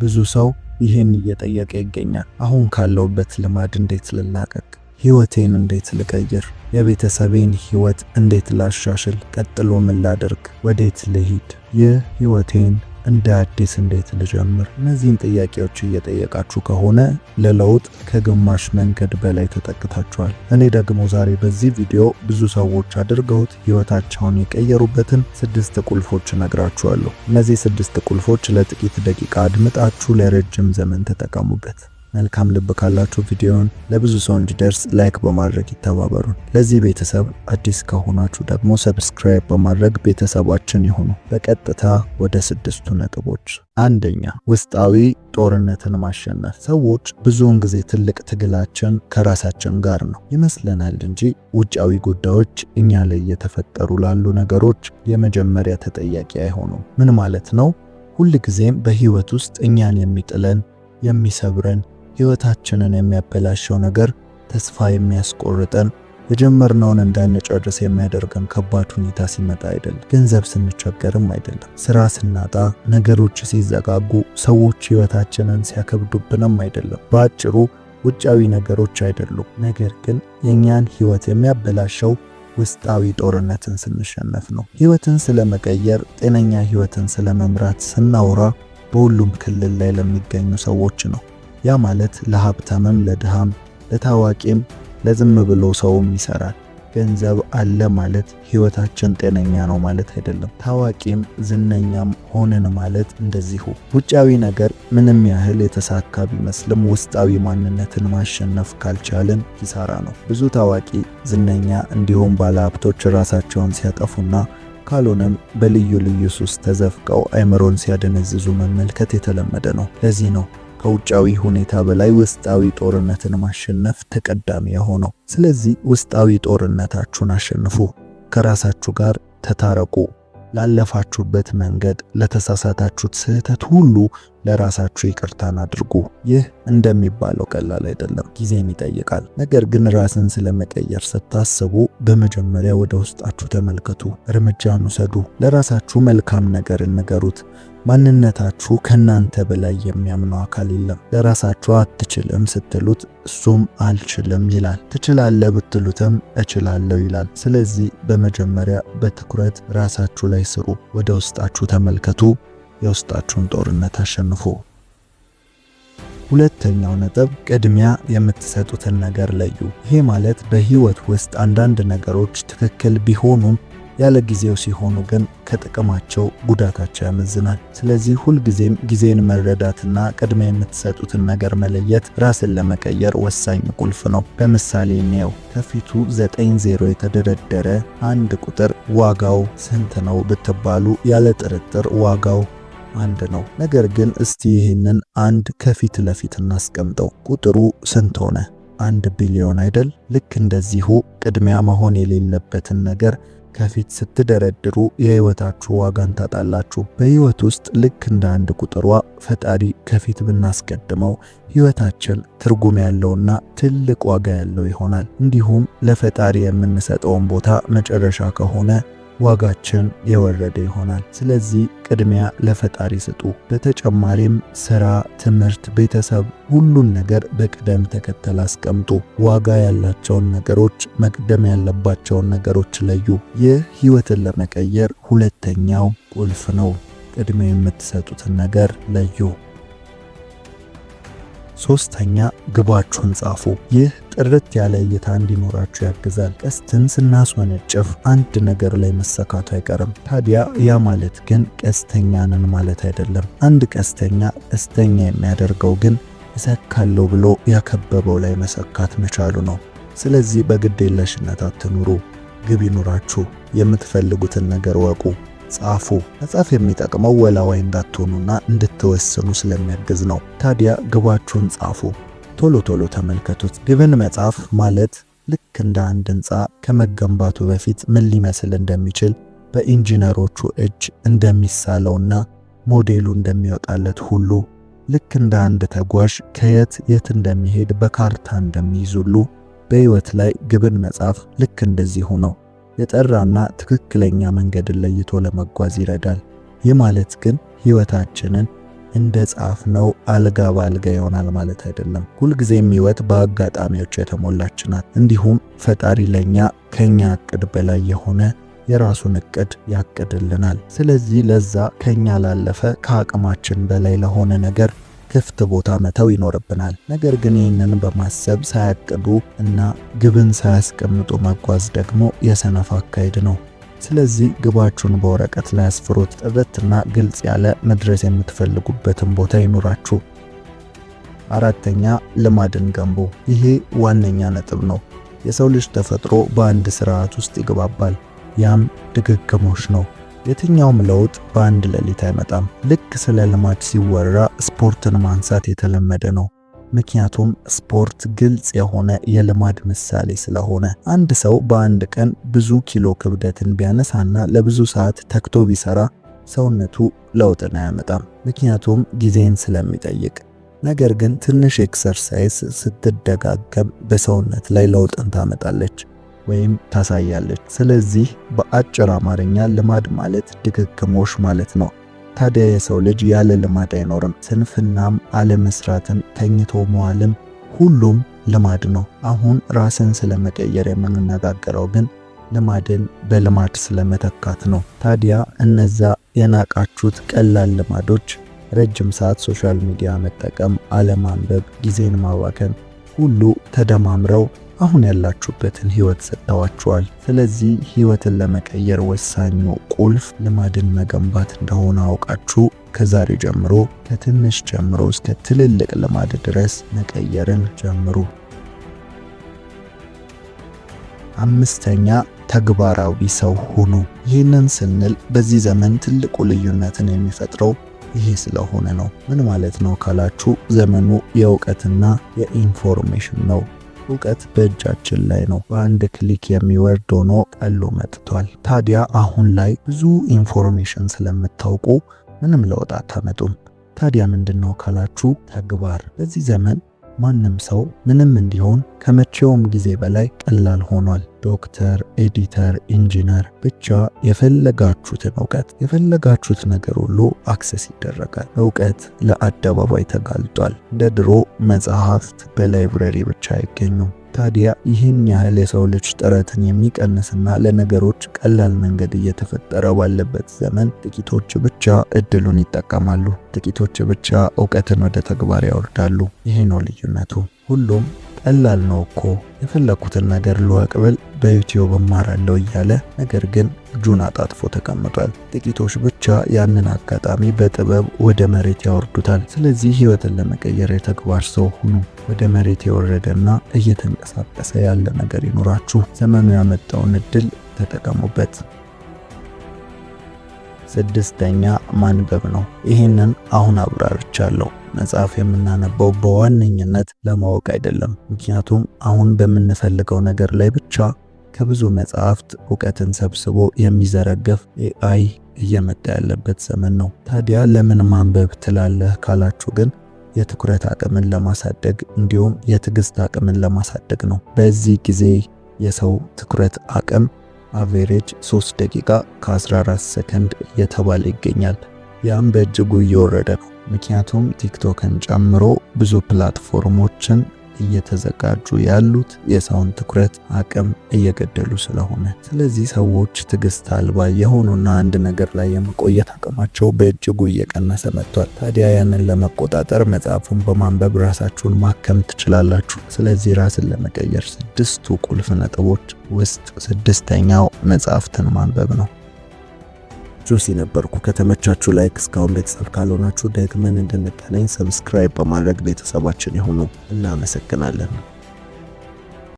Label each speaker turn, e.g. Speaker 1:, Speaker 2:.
Speaker 1: ብዙ ሰው ይህን እየጠየቀ ይገኛል። አሁን ካለውበት ልማድ እንዴት ልላቀቅ? ህይወቴን እንዴት ልቀይር? የቤተሰቤን ህይወት እንዴት ላሻሽል? ቀጥሎ ምን ላደርግ? ወዴት ልሂድ? ይህ ህይወቴን እንደ አዲስ እንዴት ልጀምር? እነዚህን ጥያቄዎች እየጠየቃችሁ ከሆነ ለለውጥ ከግማሽ መንገድ በላይ ተጠቅታችኋል። እኔ ደግሞ ዛሬ በዚህ ቪዲዮ ብዙ ሰዎች አድርገውት ህይወታቸውን የቀየሩበትን 6 ቁልፎች እነግራችኋለሁ። እነዚህ 6 ቁልፎች ለጥቂት ደቂቃ አድምጣችሁ ለረጅም ዘመን ተጠቀሙበት። መልካም ልብ ካላችሁ ቪዲዮውን ለብዙ ሰው እንዲደርስ ላይክ በማድረግ ይተባበሩን። ለዚህ ቤተሰብ አዲስ ከሆናችሁ ደግሞ ሰብስክራይብ በማድረግ ቤተሰባችን ይሁኑ። በቀጥታ ወደ 6ቱ ነጥቦች። አንደኛ፣ ውስጣዊ ጦርነትን ማሸነፍ። ሰዎች ብዙውን ጊዜ ትልቅ ትግላችን ከራሳችን ጋር ነው ይመስለናል እንጂ ውጫዊ ጉዳዮች እኛ ላይ የተፈጠሩ ላሉ ነገሮች የመጀመሪያ ተጠያቂ አይሆኑም። ምን ማለት ነው? ሁል ጊዜም በህይወት ውስጥ እኛን የሚጥለን የሚሰብረን ህይወታችንን የሚያበላሸው ነገር ተስፋ የሚያስቆርጠን የጀመርነውን እንዳንጨርስ የሚያደርገን ከባድ ሁኔታ ሲመጣ አይደለም። ገንዘብ ስንቸገርም አይደለም። ስራ ስናጣ፣ ነገሮች ሲዘጋጉ፣ ሰዎች ህይወታችንን ሲያከብዱብንም አይደለም። በአጭሩ ውጫዊ ነገሮች አይደሉም። ነገር ግን የኛን ህይወት የሚያበላሸው ውስጣዊ ጦርነትን ስንሸነፍ ነው። ህይወትን ስለመቀየር፣ ጤነኛ ህይወትን ስለመምራት ስናወራ በሁሉም ክልል ላይ ለሚገኙ ሰዎች ነው። ያ ማለት ለሀብታምም፣ ለድሃም፣ ለታዋቂም፣ ለዝም ብሎ ሰውም ይሰራል። ገንዘብ አለ ማለት ህይወታችን ጤነኛ ነው ማለት አይደለም። ታዋቂም ዝነኛም ሆነን ማለት እንደዚሁ። ውጫዊ ነገር ምንም ያህል የተሳካ ቢመስልም ውስጣዊ ማንነትን ማሸነፍ ካልቻልን ኪሳራ ነው። ብዙ ታዋቂ ዝነኛ እንዲሁም ባለሀብቶች ራሳቸውን ሲያጠፉና ካልሆነም በልዩ ልዩ ሱስ ተዘፍቀው አይምሮን ሲያደነዝዙ መመልከት የተለመደ ነው። ለዚህ ነው ከውጫዊ ሁኔታ በላይ ውስጣዊ ጦርነትን ማሸነፍ ተቀዳሚ የሆነው። ስለዚህ ውስጣዊ ጦርነታችሁን አሸንፉ። ከራሳችሁ ጋር ተታረቁ። ላለፋችሁበት መንገድ፣ ለተሳሳታችሁት ስህተት ሁሉ ለራሳችሁ ይቅርታን አድርጉ። ይህ እንደሚባለው ቀላል አይደለም፣ ጊዜን ይጠይቃል። ነገር ግን ራስን ስለመቀየር ስታስቡ በመጀመሪያ ወደ ውስጣችሁ ተመልከቱ፣ እርምጃን ውሰዱ። ለራሳችሁ መልካም ነገርን ንገሩት። ማንነታችሁ ከናንተ በላይ የሚያምነው አካል የለም። ለራሳችሁ አትችልም ስትሉት እሱም አልችልም ይላል። ትችላለህ ብትሉትም እችላለሁ ይላል። ስለዚህ በመጀመሪያ በትኩረት ራሳችሁ ላይ ስሩ። ወደ ውስጣችሁ ተመልከቱ። የውስጣችሁን ጦርነት አሸንፉ። ሁለተኛው ነጥብ፣ ቅድሚያ የምትሰጡትን ነገር ለዩ። ይሄ ማለት በህይወት ውስጥ አንዳንድ ነገሮች ትክክል ቢሆኑም ያለ ጊዜው ሲሆኑ ግን ከጥቅማቸው ጉዳታቸው ያመዝናል። ስለዚህ ሁልጊዜም ጊዜን መረዳትና ቅድሚያ የምትሰጡትን ነገር መለየት ራስን ለመቀየር ወሳኝ ቁልፍ ነው። በምሳሌ እንየው። ከፊቱ 90 የተደረደረ አንድ ቁጥር ዋጋው ስንት ነው ብትባሉ ያለ ጥርጥር ዋጋው 1 ነው። ነገር ግን እስቲ ይህንን አንድ ከፊት ለፊት እናስቀምጠው። ቁጥሩ ስንት ሆነ? 1 ቢሊዮን አይደል? ልክ እንደዚሁ ቅድሚያ መሆን የሌለበትን ነገር ከፊት ስትደረድሩ የህይወታችሁ ዋጋን ታጣላችሁ። በህይወት ውስጥ ልክ እንደ አንድ ቁጥሯ ፈጣሪ ከፊት ብናስቀድመው ህይወታችን ትርጉም ያለውና ትልቅ ዋጋ ያለው ይሆናል። እንዲሁም ለፈጣሪ የምንሰጠውን ቦታ መጨረሻ ከሆነ ዋጋችን የወረደ ይሆናል። ስለዚህ ቅድሚያ ለፈጣሪ ስጡ። በተጨማሪም ስራ፣ ትምህርት፣ ቤተሰብ፣ ሁሉን ነገር በቅደም ተከተል አስቀምጡ። ዋጋ ያላቸውን ነገሮች፣ መቅደም ያለባቸውን ነገሮች ለዩ። ይህ ህይወትን ለመቀየር ሁለተኛው ቁልፍ ነው። ቅድሚያ የምትሰጡትን ነገር ለዩ። ሶስተኛ፣ ግባችሁን ጻፉ። ይህ ጥርት ያለ እይታ እንዲኖራችሁ ያግዛል። ቀስትን ስናስወነጭፍ አንድ ነገር ላይ መሰካቱ አይቀርም። ታዲያ ያ ማለት ግን ቀስተኛ ነን ማለት አይደለም። አንድ ቀስተኛ ቀስተኛ የሚያደርገው ግን እሰካለሁ ብሎ ያከበበው ላይ መሰካት መቻሉ ነው። ስለዚህ በግዴለሽነት አትኑሩ። ግብ ይኑራችሁ። የምትፈልጉትን ነገር ወቁ፣ ጻፉ። መጻፍ የሚጠቅመው ወላዋይ እንዳትሆኑና እንድትወስኑ ስለሚያግዝ ነው። ታዲያ ግባችሁን ጻፉ። ቶሎ ቶሎ ተመልከቱት። ግብን መጻፍ ማለት ልክ እንደ አንድ ህንፃ ከመገንባቱ በፊት ምን ሊመስል እንደሚችል በኢንጂነሮቹ እጅ እንደሚሳለውና ሞዴሉ እንደሚወጣለት ሁሉ ልክ እንደ አንድ ተጓዥ ከየት የት እንደሚሄድ በካርታ እንደሚይዙሉ በህይወት ላይ ግብን መጻፍ ልክ እንደዚሁ ነው። የጠራና ትክክለኛ መንገድን ለይቶ ለመጓዝ ይረዳል። ይህ ማለት ግን ህይወታችንን እንደ ጻፍነው አልጋ ባልጋ ይሆናል ማለት አይደለም። ሁልጊዜም ሕይወት በአጋጣሚዎች የተሞላች ናት። እንዲሁም ፈጣሪ ለኛ ከኛ እቅድ በላይ የሆነ የራሱን እቅድ ያቅድልናል። ስለዚህ ለዛ ከኛ ላለፈ ከአቅማችን በላይ ለሆነ ነገር ክፍት ቦታ መተው ይኖርብናል። ነገር ግን ይህንን በማሰብ ሳያቅዱ እና ግብን ሳያስቀምጡ መጓዝ ደግሞ የሰነፍ አካሄድ ነው። ስለዚህ ግባችሁን በወረቀት ላይ አስፍሩት። ጥርትና ግልጽ ያለ መድረስ የምትፈልጉበትን ቦታ ይኑራችሁ። አራተኛ ልማድን ገንቡ። ይሄ ዋነኛ ነጥብ ነው። የሰው ልጅ ተፈጥሮ በአንድ ስርዓት ውስጥ ይግባባል። ያም ድግግሞሽ ነው። የትኛውም ለውጥ በአንድ ሌሊት አይመጣም። ልክ ስለ ልማድ ሲወራ ስፖርትን ማንሳት የተለመደ ነው። ምክንያቱም ስፖርት ግልጽ የሆነ የልማድ ምሳሌ ስለሆነ። አንድ ሰው በአንድ ቀን ብዙ ኪሎ ክብደትን ቢያነሳና ለብዙ ሰዓት ተክቶ ቢሰራ ሰውነቱ ለውጥን አያመጣም፣ ምክንያቱም ጊዜን ስለሚጠይቅ። ነገር ግን ትንሽ ኤክሰርሳይዝ ስትደጋገም በሰውነት ላይ ለውጥን ታመጣለች ወይም ታሳያለች። ስለዚህ በአጭር አማርኛ ልማድ ማለት ድግግሞሽ ማለት ነው። ታዲያ የሰው ልጅ ያለ ልማድ አይኖርም። ስንፍናም፣ አለመስራትም፣ ተኝቶ መዋልም ሁሉም ልማድ ነው። አሁን ራስን ስለመቀየር የምንነጋገረው ግን ልማድን በልማድ ስለመተካት ነው። ታዲያ እነዛ የናቃችሁት ቀላል ልማዶች ረጅም ሰዓት ሶሻል ሚዲያ መጠቀም፣ አለማንበብ፣ ጊዜን ማባከን ሁሉ ተደማምረው አሁን ያላችሁበትን ህይወት ሰጥተዋችኋል። ስለዚህ ህይወትን ለመቀየር ወሳኙ ቁልፍ ልማድን መገንባት እንደሆነ አውቃችሁ ከዛሬ ጀምሮ ከትንሽ ጀምሮ እስከ ትልልቅ ልማድ ድረስ መቀየርን ጀምሩ። አምስተኛ ተግባራዊ ሰው ሁኑ። ይህንን ስንል በዚህ ዘመን ትልቁ ልዩነትን የሚፈጥረው ይሄ ስለሆነ ነው። ምን ማለት ነው ካላችሁ ዘመኑ የእውቀትና የኢንፎርሜሽን ነው። እውቀት በእጃችን ላይ ነው። በአንድ ክሊክ የሚወርድ ሆኖ ቀሎ መጥቷል። ታዲያ አሁን ላይ ብዙ ኢንፎርሜሽን ስለምታውቁ ምንም ለውጥ አታመጡም። ታዲያ ምንድነው ካላችሁ ተግባር። በዚህ ዘመን ማንም ሰው ምንም እንዲሆን ከመቼውም ጊዜ በላይ ቀላል ሆኗል። ዶክተር፣ ኤዲተር፣ ኢንጂነር ብቻ የፈለጋችሁትን እውቀት የፈለጋችሁት ነገር ሁሉ አክሰስ ይደረጋል። እውቀት ለአደባባይ ተጋልጧል። እንደ ድሮ መጽሐፍት በላይብረሪ ብቻ አይገኙም። ታዲያ ይህን ያህል የሰው ልጅ ጥረትን የሚቀንስና ለነገሮች ቀላል መንገድ እየተፈጠረ ባለበት ዘመን ጥቂቶች ብቻ እድሉን ይጠቀማሉ። ጥቂቶች ብቻ እውቀትን ወደ ተግባር ያወርዳሉ። ይሄ ነው ልዩነቱ። ሁሉም ቀላል ነው እኮ የፈለኩትን ነገር ልወቅ ብል በዩቲዩብ እማራለሁ እያለ ነገር ግን እጁን አጣጥፎ ተቀምጧል። ጥቂቶች ብቻ ያንን አጋጣሚ በጥበብ ወደ መሬት ያወርዱታል። ስለዚህ ህይወትን ለመቀየር የተግባር ሰው ሁኑ። ወደ መሬት የወረደና እየተንቀሳቀሰ ያለ ነገር ይኖራችሁ። ዘመኑ ያመጣውን እድል ተጠቀሙበት። ስድስተኛ ማንበብ ነው። ይህንን አሁን አብራርቻለሁ። መጽሐፍ የምናነበው በዋነኝነት ለማወቅ አይደለም። ምክንያቱም አሁን በምንፈልገው ነገር ላይ ብቻ ከብዙ መጽሐፍት እውቀትን ሰብስቦ የሚዘረገፍ AI እየመጣ ያለበት ዘመን ነው። ታዲያ ለምን ማንበብ ትላለህ ካላችሁ ግን የትኩረት አቅምን ለማሳደግ እንዲሁም የትዕግስት አቅምን ለማሳደግ ነው። በዚህ ጊዜ የሰው ትኩረት አቅም አቬሬጅ 3 ደቂቃ ከ14 ሰከንድ እየተባለ ይገኛል። ያም በእጅጉ እየወረደ ነው። ምክንያቱም ቲክቶክን ጨምሮ ብዙ ፕላትፎርሞችን እየተዘጋጁ ያሉት የሰውን ትኩረት አቅም እየገደሉ ስለሆነ። ስለዚህ ሰዎች ትዕግስት አልባ የሆኑና አንድ ነገር ላይ የመቆየት አቅማቸው በእጅጉ እየቀነሰ መጥቷል። ታዲያ ያንን ለመቆጣጠር መጽሐፉን በማንበብ ራሳችሁን ማከም ትችላላችሁ። ስለዚህ ራስን ለመቀየር 6ቱ ቁልፍ ነጥቦች ውስጥ 6ኛው መጽሐፍትን ማንበብ ነው። ጆሲ ነበርኩ። ከተመቻችሁ ላይክ፣ እስካሁን ቤተሰብ ካልሆናችሁ ደግመን እንድንገናኝ ሰብስክራይብ በማድረግ ቤተሰባችን ይሁኑ። እናመሰግናለን።